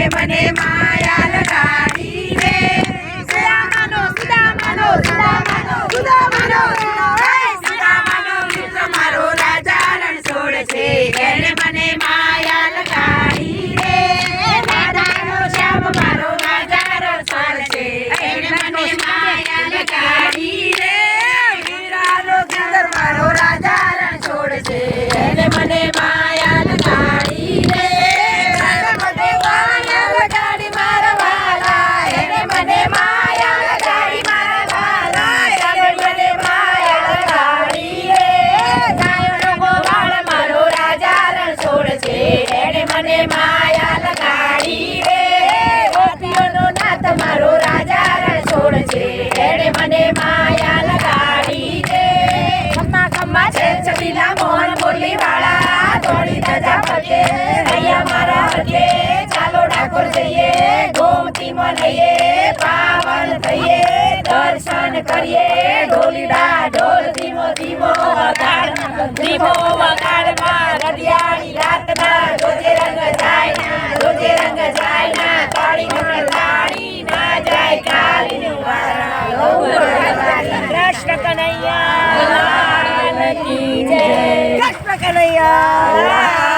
મને માયા લગાડી રે સુદામાનો સુદામાનો સુદામાનો સુદામાનો સુદામાનો મિત્ર મારો રાજા રણછોડ છે એને મને માયા લગાડી રે રાધાનો શ્યામ મારો રાજા રણછોડ છે એને મને માયા લગાડી રે વીરાનો સુંદર મારો રાજા રણછોડ છે એને મને માયા લગાડી રે માયા લગાડી રે ગોપીઓનો નાથ મારો રાજા રણછોડ છે એણે મને માયા લગાડી રે ખમ્મા ખમ્મા છે છબીલા મોહન મુરલી વાળા થોડી ધજા ફરકે અહીંયા મારા હરકે ચાલો ડાકોર જઈએ ગોમતીમાં લઈએ પાવન થઈએ દર્શન કરીએ ઢોલીડા ઢોલ ધીમો ધીમો વગાડ માં રડિયાળી રાતના રોજે રંગ જાય ના તાળી તાળી ના જાય કાલીનું વાળા કૃષ્ણ કનૈયા લાલ કી જય કૃષ્ણ કનૈયા